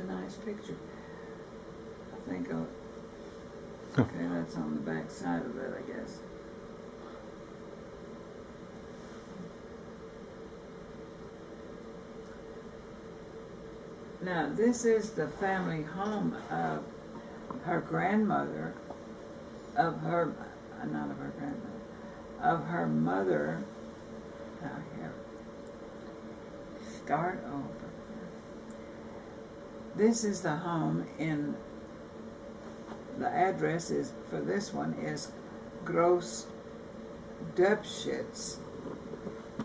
nice picture. I think, okay, that's on the back side of it, I guess. Now, this is the family home of her grandmother, of her, not of her grandmother, of her mother. Now here, start over. This is the home in, the address is, for this one is Gross Dubschitz,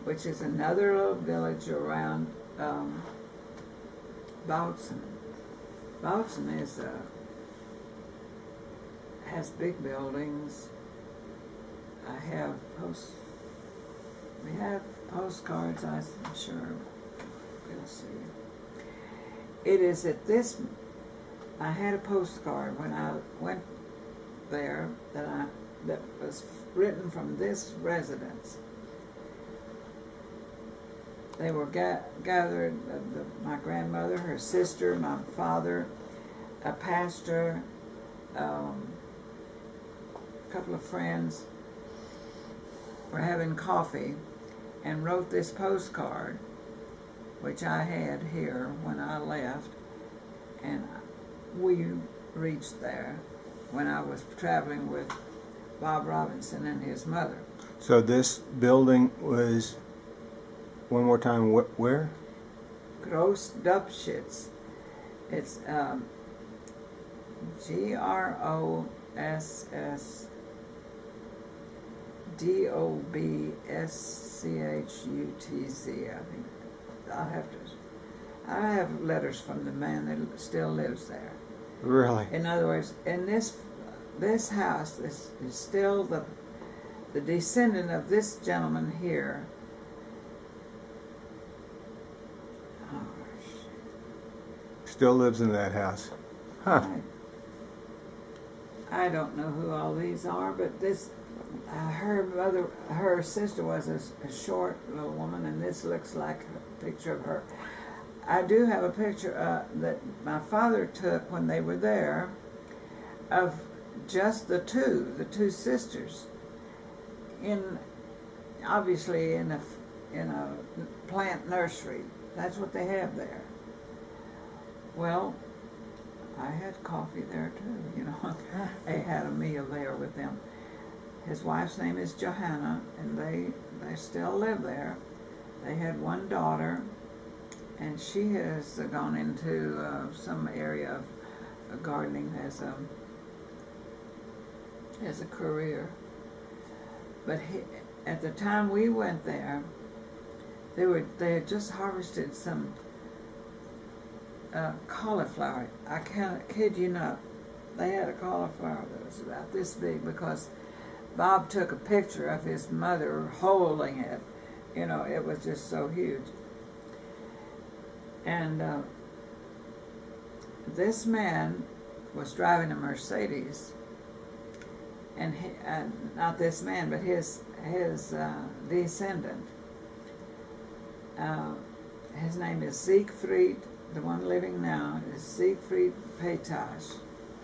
which is another little village around Bautzen. Bautzen is has big buildings. We have postcards, I'm sure. We'll see. It is at this, I had a postcard when I went there that was written from this residence. They were gathered, my grandmother, her sister, my father, a pastor, a couple of friends were having coffee and wrote this postcard, which I had here when I left, and we reached there when I was traveling with Bob Robinson and his mother. So this building was, one more time, where? Gross Dubschitz. It's GROSSDOBSCHUTZ. I think I have letters from the man that still lives there. Really? In other words, in this house is still the descendant of this gentleman here. Still lives in that house. Huh. I don't know who all these are, but this, her sister was a short little woman, and this looks like a picture of her. I do have a picture that my father took when they were there of just the two sisters, obviously in a plant nursery. That's what they have there. Well, I had coffee there too, you know. I had a meal there with them. His wife's name is Johanna, and they still live there. They had one daughter, and she has gone into some area of gardening as a career. But at the time we went there, they had just harvested some cauliflower. I can't kid you not. They had a cauliflower that was about this big because Bob took a picture of his mother holding it. You know, it was just so huge. And this man was driving a Mercedes, and not this man, but his descendant. His name is Siegfried. The one living now is Siegfried Petash.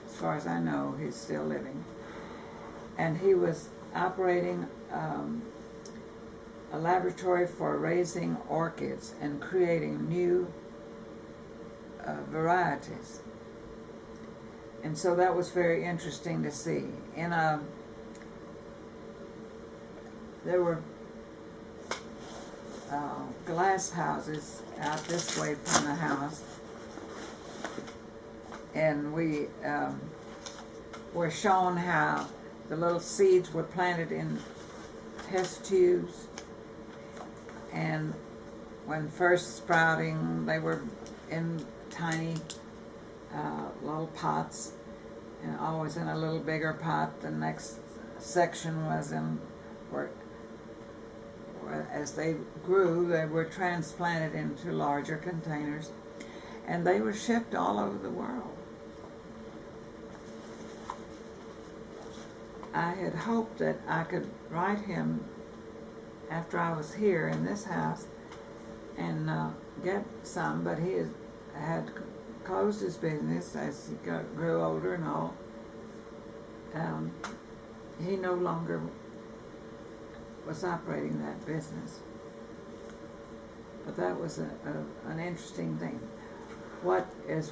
As far as I know, he's still living. And he was operating a laboratory for raising orchids and creating new varieties. And so that was very interesting to see. There were glass houses out this way from the house, and we were shown how the little seeds were planted in test tubes, and when first sprouting they were in tiny little pots, and always in a little bigger pot. The next section was in where as they grew, they were transplanted into larger containers, and they were shipped all over the world. I had hoped that I could write him after I was here in this house and get some, but he had closed his business as he grew older and all. He no longer was operating that business. But that was an interesting thing. What is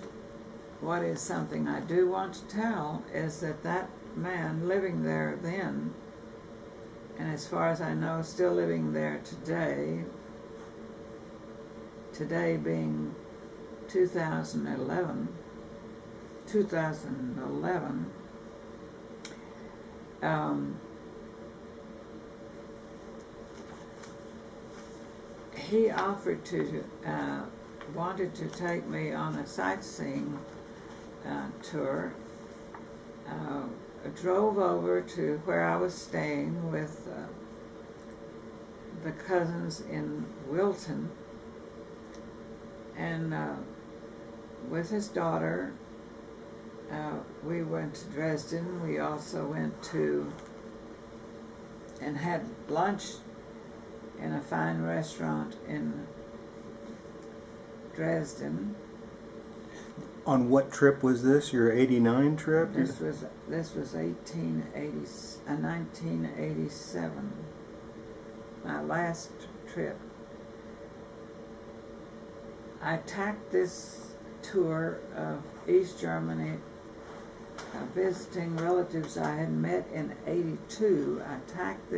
something I do want to tell is that man living there then, and as far as I know still living there today being 2011, he offered to, wanted to take me on a sightseeing tour. Drove over to where I was staying with the cousins in Wilton, and with his daughter, we went to Dresden. We also went to and had lunch in a fine restaurant in Dresden. On what trip was this? Your '89 trip? This was 1987. My last trip. I tacked this tour of East Germany, visiting relatives I had met in '82. I tacked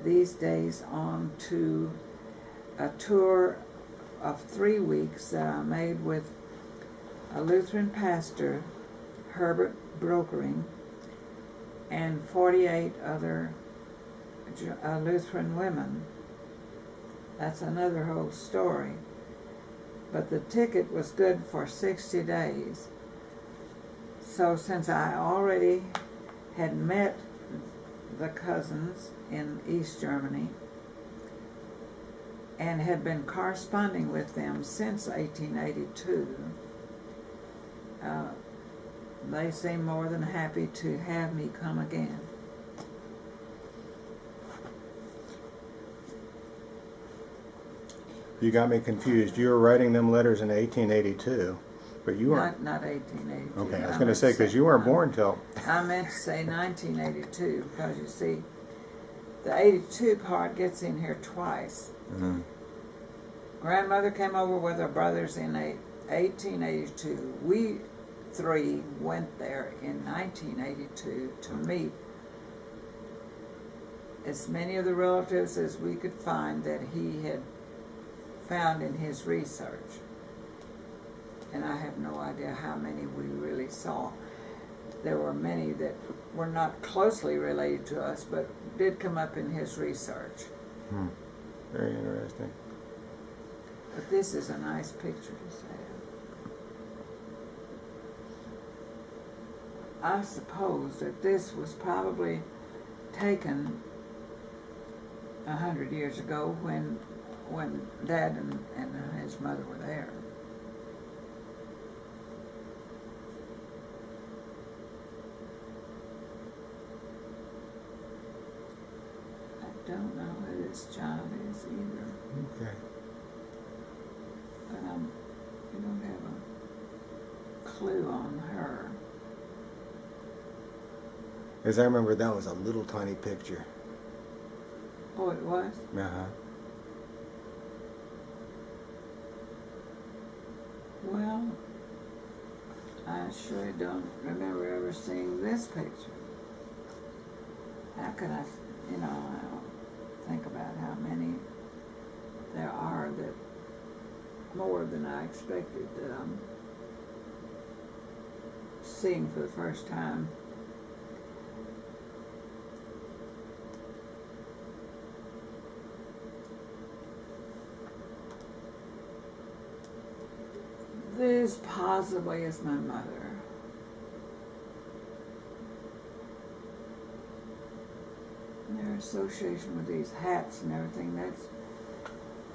these days on to a tour of 3 weeks that I made with a Lutheran pastor, Herbert Brokering, and 48 other Lutheran women. That's another whole story. But the ticket was good for 60 days. So since I already had met the cousins in East Germany and had been corresponding with them since 1882, they seemed more than happy to have me come again. You got me confused. You were writing them letters in 1882, but you weren't. Not 1882. Okay, I was going to say, because you weren't born till... I meant to say 1982, because you see, the 82 part gets in here twice. Mm-hmm. Grandmother came over with her brothers in 1882. We three went there in 1982 to meet as many of the relatives as we could find that he had found in his research. And I have no idea how many we really saw. There were many that were not closely related to us, but did come up in his research. Very interesting. But this is a nice picture to say. I suppose that this was probably taken 100 years ago when Dad and his mother were there. I don't know who this child is either. Okay. But I don't have a clue on her. As I remember, that was a little tiny picture. Oh, it was? Uh-huh. Well, I sure don't remember ever seeing this picture. How could I don't think about how many there are that, more than I expected, that I'm seeing for the first time. This possibly is my mother. And their association with these hats and everything, that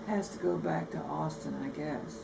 has to go back to Austin, I guess.